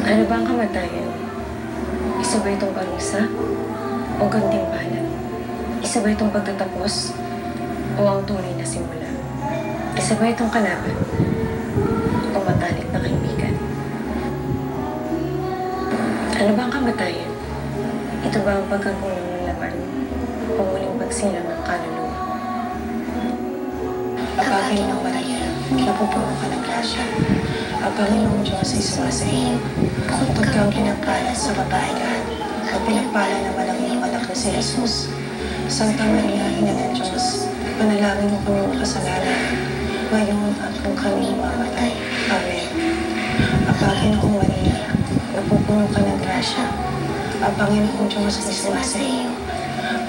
Ano ba ang kamatayan? Isa ba itong parusa? O gantimpala? Isa ba itong pagtatapos? O ang tunay na simula? Isa ba itong kalaban? O matalik na kaibigan? Ano ba ang kamatayan? Ito ba ang pagkagulang ng laman? O muling pagsilang ng kaluluwa? Kapagin ng Maria, napupuno ka ng grasya. Ang Panginoong Diyos ay sumasa iyo. Bukod kang pinagpala sa babae lahat, at pinagpala naman ang iyong anak na si Jesus. Santa Maria, Ina ng Diyos, panalangin mo kami makasalanan, ngayon at kung kami mamatay. Amen. Ang Panginoong Maria, napupuno ka ng grasya. Ang Panginoong Diyos ay sumasa iyo.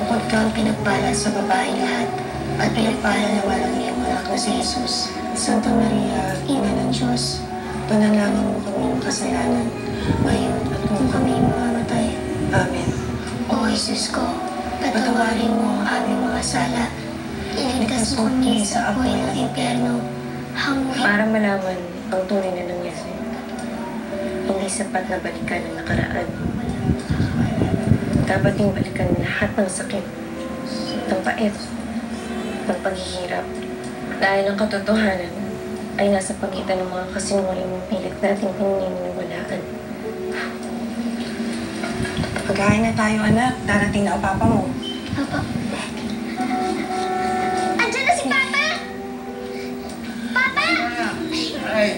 Bukod kang pinagpala sa babae lahat, at pinagpala naman ang iyong anak na si Jesus. Santa Maria, Ina ng Diyos, panalangin mo kami makasalanan, ngayon at kung kami mamamatay. Amen. O Jesus ko, patawarin mo ang aming mga sala. Iligtas mo kami sa apoy ng impyerno. Para malaman ang tunay na nangyari, hindi sapat na balikan ang nakaraan. Dapat ding balikan lahat ng sakit, ng pait, ng paghihirap. Dahil ang katotohanan ay nasa pagitan ng mga kasinungaling pilit nating pinaniniwalaan. Pagkain na tayo, anak. Darating na ang papa mo. Papa. Andiyan na si Papa! Papa! Ay!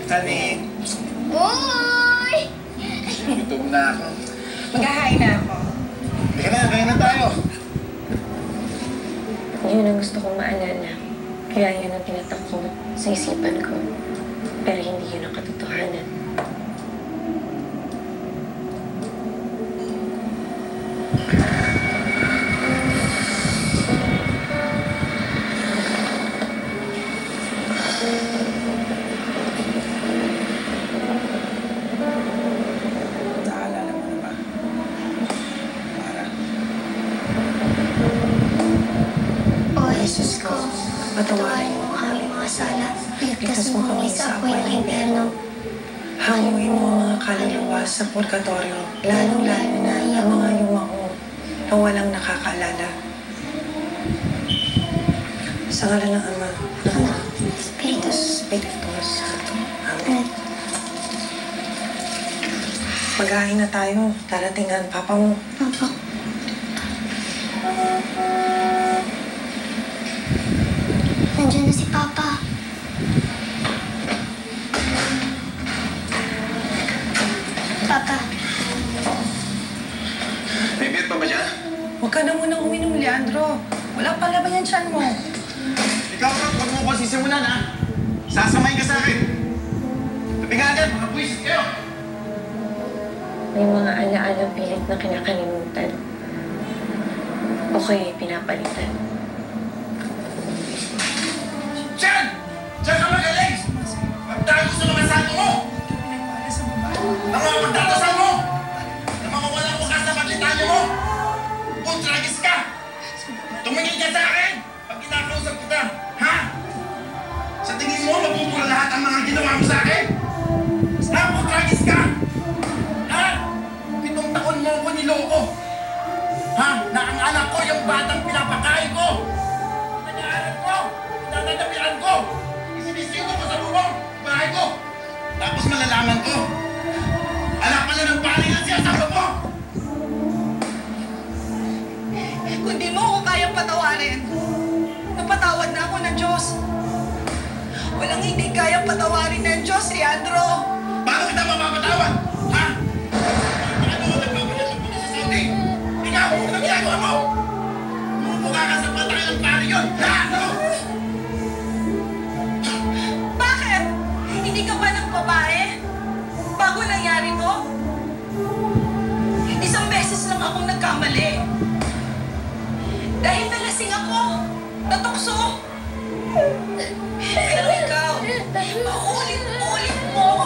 Honey! Uy! Gutom na ako. Maghahain na ako. Teka na, kain na tayo. Yun ang gusto kong maalala. Kaya yun ang tinatakot sa isipan ko. Pero hindi yun ang katotohanan. Naalala mo na ba? Mara. O Jesus ko, Patawarin patawarin mo ang aming mga sala. Iligtas mo kami sa apoy ng impyerno. Hanguin mo ang mga kaluluwa sa purgatorio, lalong-lalo na ang mga yumao na walang nakakaalala. Sa ngalan ng Ama, ng Anak, Espiritus. Espiritu Santo. Amen. Maghahain na tayo. Darating na ang papa mo. Papa. Nandiyan na si Papa. Papa. May beer pa ba siya? Huwag ka na munang uminom, Leandro. Wala pa laban yan tiyan mo. Ikaw ka, huwag mo ko sisimulan, ha? Sasamayin ka sa akin. Tabi nga agad, mga buwisit kayo. May mga alaala pilit na kinakalimutan. O kaya pinapalitan. Diyan! Diyan ka magaling! Magtago sa mga santo mo! Ang mga magdadasal mo! Ang mga walang bukas na pagkitanya mo! Ultragis ka! Tumingin ka sa akin! Pag kinakausap kita, ha? Sa tingin mo, mabubura lahat ang mga ginawa mo sa akin? Ha? Ultragis ka! Ha? 7 taon mo ko niloko! Ha? Na ang anak ko yung batang pinapakain ko! Pinag-aaral ko! Pinatatapian ko! Isinisito ko sa bubong! Bahay ko! Tapos malalaman ko! Anak pala ng pari na siya sa mo! Kung di mo ako kayang patawarin, napatawad na ako ng Diyos. Walang hindi kayang patawarin ng Diyos, Leandro. Paano kita mapapatawad? Ha? Bakit mo nagpapalit ng pulis sa Saudi? Ikaw, ano ginagawa mo? Bumubukha ka sa patay ng pari yun! Ha? Ano? Bakit? Hindi ka ba ng babae? Bago nangyari to? Isang beses lang akong nagkamali. Dahil nalasing ako. Natukso. Pero ikaw, paulit-ulit mo ako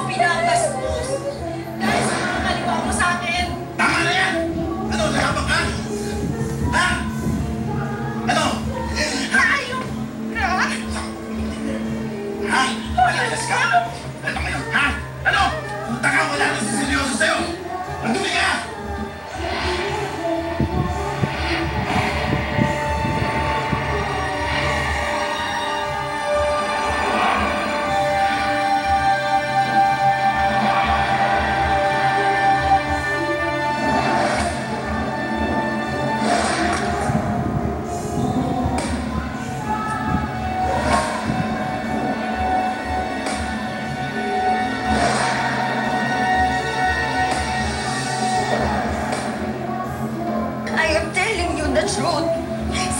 truth.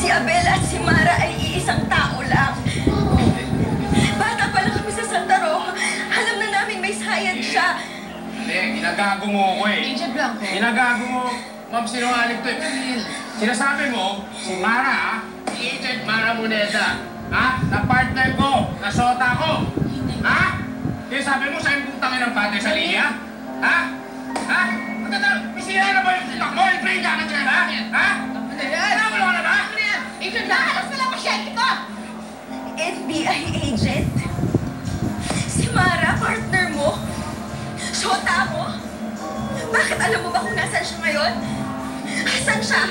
Si Abela at si Mara ay iisang tao lang. Bata pa lang kami sa Santa Rosa. Alam na namin may sayad siya. Hindi, ginagago mo ako eh. Agent Blanco. Ginagago mo, ma'am, sinungaling to eh. Sinasabi mo, si Mara, si Agent Mara Moneda, na partner ko, na sota ko. Kaya sabi mo, sa'yo putangin ng father sa linya? Isira na ba yung utak mo? Yung brain jacket yan, Nakulo ka na ba? Agent Blanco, alas na lang pasyente ko! FBI agent? Si Mara, partner mo? Shota mo? Bakit alam mo ba kung nasan siya ngayon? Asan siya?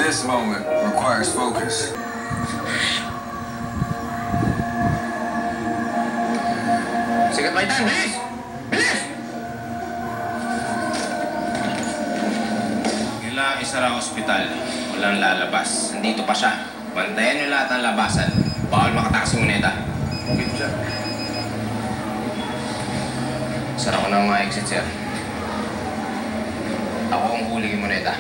This moment requires focus. Sigat Maitan, bilis! Bilis! Kailangan isara ang ospital. Walang lalabas. Nandito pa siya. Bantayan niyo lahat ng labasan. Bawal makatakas yung Moneda. Okay, siya. Sara ko ng mga exit, sir. Ako ang huli kay Moneda.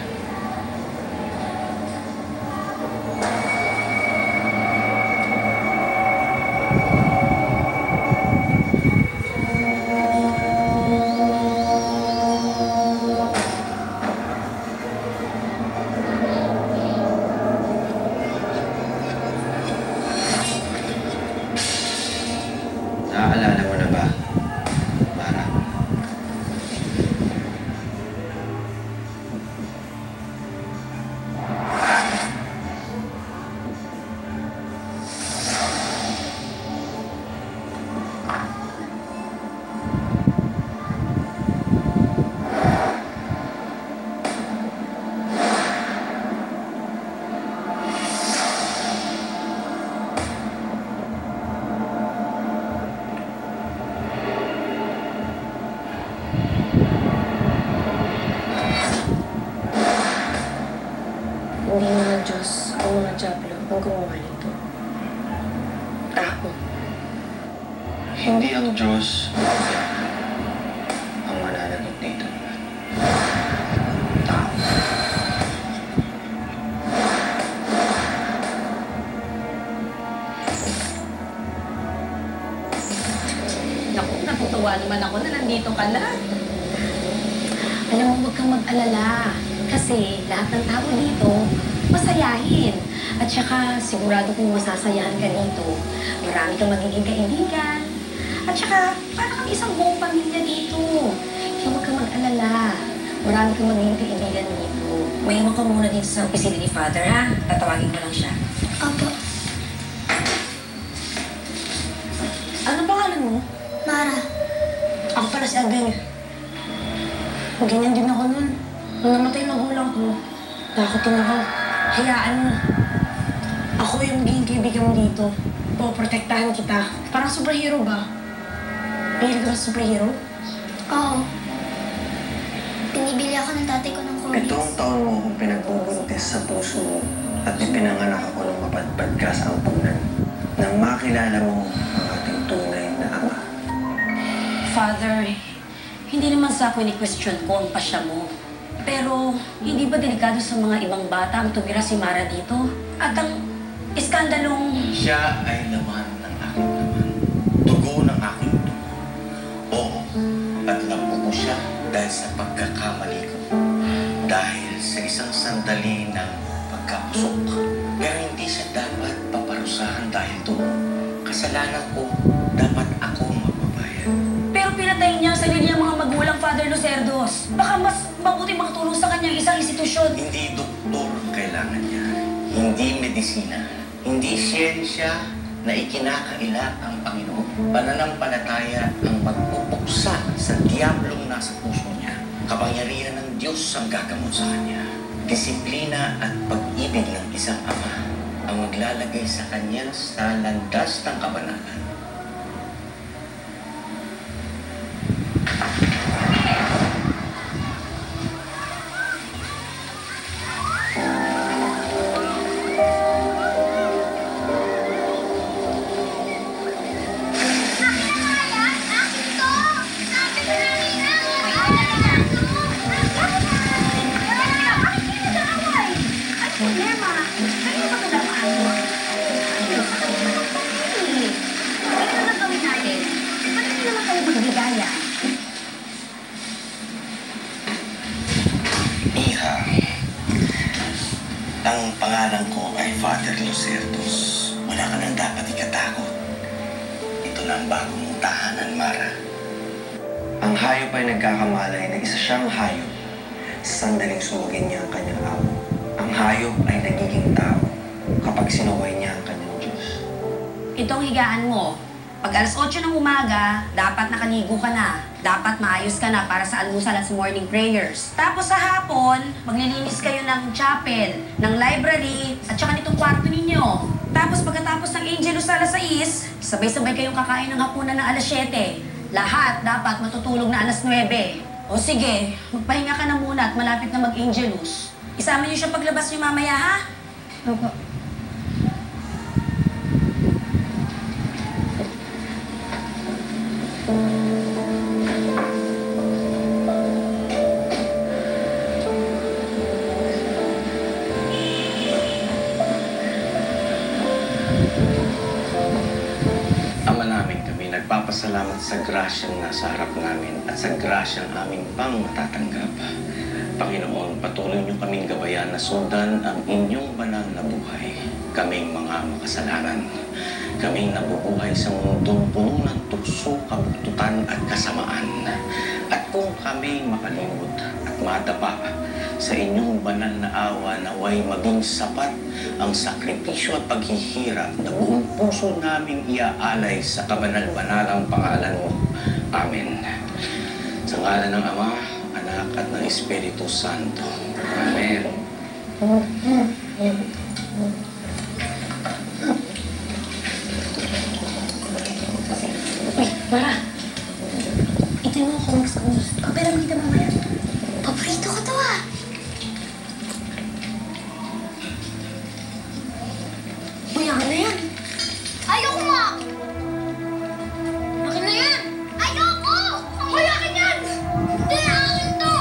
Naaalala mo na ba, Mara? Hindi naman Diyos o mga Diablo ang gumawa nito. Ako. Hindi ang Diyos ang mananagot dito. Tao. Naku, natutuwa naman ako na nandito ka na. Alam mo, huwag kang mag-alala. Kasi lahat ng tao dito, masayahin. At saka, sigurado kung masasayahan ka dito, marami kang magiging kaibigan. At saka, parang kang isang buong pamilya dito. Kaya huwag kang mag-alala. Marami kang magiging kaibigan dito. Mayaman ka muna dito sa opisina ni Father, ha? Tatawagin ko lang siya. Opo. Ano pangalan mo? Mara. Ako pala si Abel. Ganyan din ako nun. Nung namatay magulang ko, takot din ako. Hayaan mo. Ako yung magiging kaibigan mo dito. Poprotektahan kita. Parang superhero ba? Mahilig ka ba sa superhero? Oo. Pinibili ako ng tatay ko ng comics. Itong taon mo akong pinagbubuntis sa puso mo at ipinanganak ako ng mapadpad ka sa ampunan nang makilala mo ang ating tunay na ama. Father, hindi naman sa akin ni-question ko ang pasya mo. Pero, hindi ba delikado sa mga ibang bata ang tumira si Mara dito? At ang iskandalong... Siya ay laman ng aking laman. Dugo ng aking dugo. Oo, at nabuo siya dahil sa pagkakamali ko. Dahil sa isang sandali ng pagkapusok. Pero hindi siya dapat paparusahan dahil doon. Kasalanan ko, dapat ako magbabayad. Pero pinatay niya ang sarili niyang mga magulang, Father Lucerdos. Baka mas mabuti makatulong sa kanyang isang institusyon. Hindi doktor ang kailangan niya. Hindi medisina. Hindi siyensya na ikinakaila ang Panginoon. Pananampalataya ang magpupuksa sa diablong nasa puso niya. Kapangyarihan ng Diyos ang gagamot sa kanya. disiplina at pag-ibig ng isang ama ang maglalagay sa kanya sa landas ng kabanalan. Iha, ang pangalan ko ay Father Lucertos. Wala ka nang dapat ikatakot. Ito na ang bagong mong tahanan, Mara. Ang hayop ay nagkakamalay na isa siyang hayop sa sandaling sunugin niya ang kanyang amo. Ang hayop ay nagiging tao kapag sinaway niya ang kanyang Diyos. Itong higaan mo, pag alas 8 ng umaga, dapat nakaligo ka na. Dapat maayos ka na para sa almusal at sa morning prayers. Tapos sa hapon, maglilinis kayo ng chapel, ng library, at saka nitong kwarto ninyo. Tapos pagkatapos ng Angelus alas 6, sabay-sabay kayong kakain ng hapunan ng alas 7. Lahat dapat matutulog na alas 9. O sige, magpahinga ka na muna at malapit na mag-Angelus. Isama niyo siya paglabas niyo mamaya, ha? Opo. Ama namin, kami nagpapasalamat sa grasyang nasa harap namin at sa grasyang aming pang matatanggap. Panginoon, patuloy niyo kaming gabayan na sundan ang inyong banal na buhay. Kaming mga makasalanan. Kaming nabubuhay sa mundong puno ng tukso, kabuktutan at kasamaan. At kung kami makalimot at madapa sa inyong banal na awa, naway maging sapat ang sakripisyo at paghihirap na buong puso naming iaalay sa kabanal-banalang pangalan mo. Amen. Sa ngalan ng Ama, Anak at ng Espiritu Santo. Amen. Uy, Mara. Itin mo ako mag-school. Kapera mo kita mamaya. Paborito ko to ah. Uy, akin na yan. Ayoko nga! Akin na yan! Ayoko! Uy, akin yan! Hindi, akin to!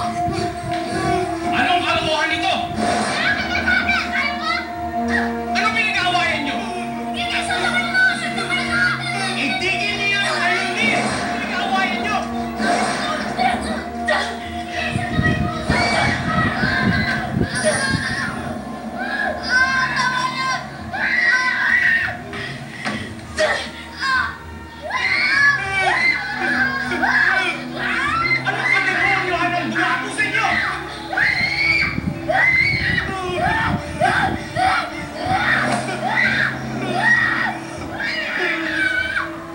Anong kalokohan nito? Akin na sabi! Ayoko! Anong pinag-aawayan niyo? Hindi, sundukan mo! Sundukan mo! Itigil niyo yan! Ay, hindi! Pinag-aawayan niyo! Anong kademonyohan ang dumapo sa inyo?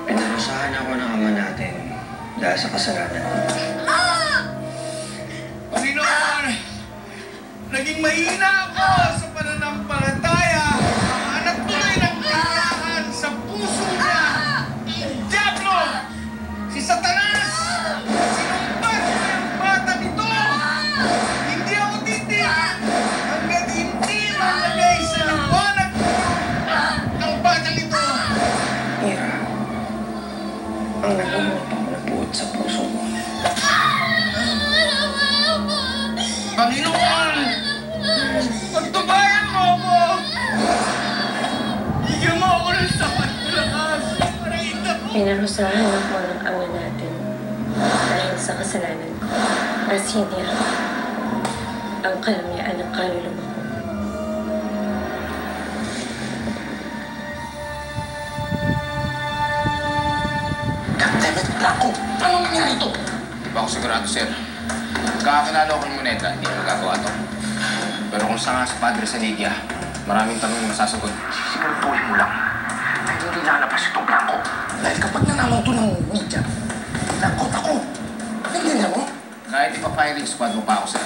Pinarusahan ako ng ama natin dahil sa kasalanan ko. Panginoon, naging mahina ako sa pananampalataya. Hanap tuloy ng karahan sa puso niya. Ang Diablo! Si Satanas! Sinumpat ko yung bata nito! Hindi ako titigil hanggat hindi malagay sa liwanag ng bata nito. Ira, ang nagmumulap ako na buot sa puso ko. Panginoon! Pagtubayan mo ako! Bigyan mo ako ng sapat na lakas para itapo! Pinarusahan ako ng ama natin dahil sa kasalanan ko. At hindi ako ang kalamyaan ng kaluluwa ko. Goddammit, Blanco! Paano nangyari ito? Di ba ako sigurado, sir? Kakakilala ko ng moneta, hindi na magagawa to. Pero kung saan nga sa Padre sa Ligia, maraming tanong na masasagot. Sisiguraduhin mo lang na hindi lalabas ito, Blanco. Dahil kapag nalaman ito ng media, nakot ako. Nagdala mo? Kahit ipa-firing squad mo pa ako, sir.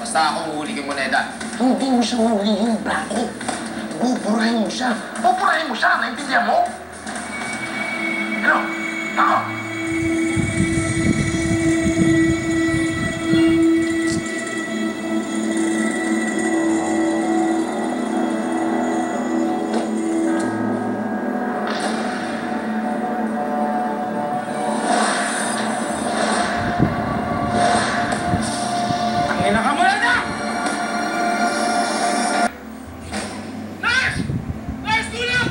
Basta ako huli kay Moneda. Hindi mo siya mahulihin. Bakit? Buburahin mo siya. Buburahin mo siya. Naintindihan mo? Ano? Ako? Tangina ka muna na! Nurse! Nurse, tulong!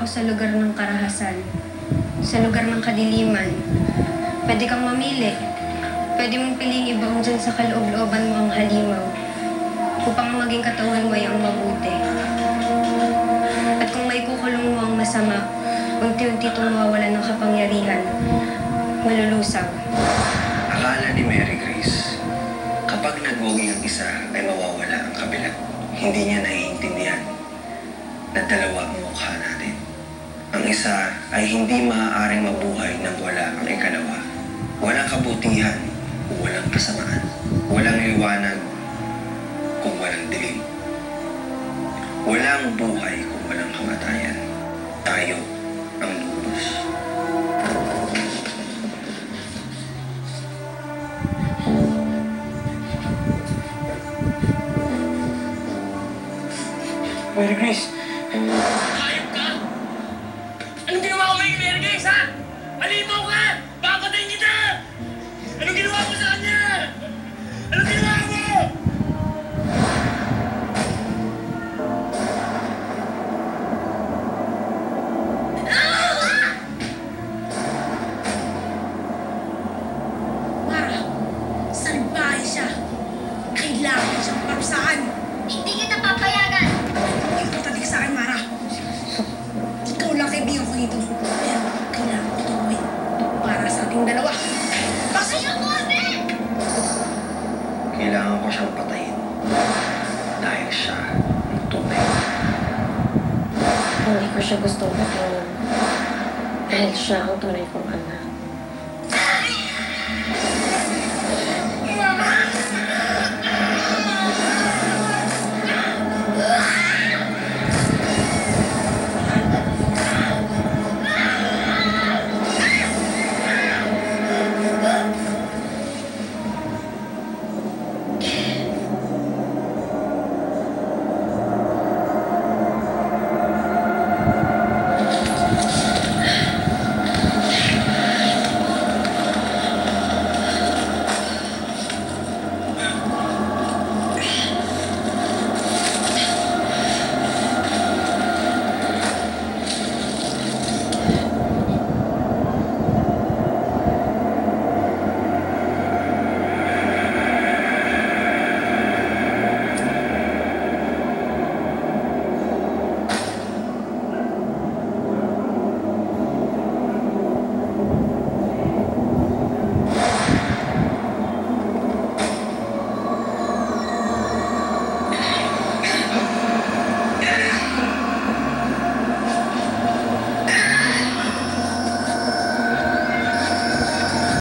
ako sa lugar ng karahasan, sa lugar ng kadiliman. Pwede kang mamili. Pwede mong piling ibaon dyan sa kaloob-looban mo ang halimaw upang maging katawan mo ay ang mabuti. At kung may kukulong mo ang masama, unti-unti itong mawawalan ng kapangyarihan, malulusaw. Akala ni Mary Grace, kapag nagwagi ang isa ay mawawala ang kabila. Hindi niya naiintindihan na dalawa ang mukha natin. Ang isa ay hindi maaaring mabuhay nang wala ang ikalawa. Walang kabutihan kung walang kasamaan. Walang liwanag kung walang dilim. Walang buhay kung walang kamatayan. Tayo ang lubos. Mary Grace! Hayop ka! Anong ginawa ko kay Mary Grace, ha? Halimaw ka! Papatayin kita! Anong ginawa ko sa kanya? Anong ginawa mo? Mara, salbahe siya. Kailangan siyang parusahan. Hindi kita papayagan. Importante ka sa akin, Mara. Ikaw lang kaibigan ko dito. Pero kailangan ko ito gawin para sa ating dalawa. Pasaya mo, Ate! Kailangan ko siyang patayin dahil siya ang tunay. Hindi ko siya gustong patayin dahil siya ang tunay kong ama.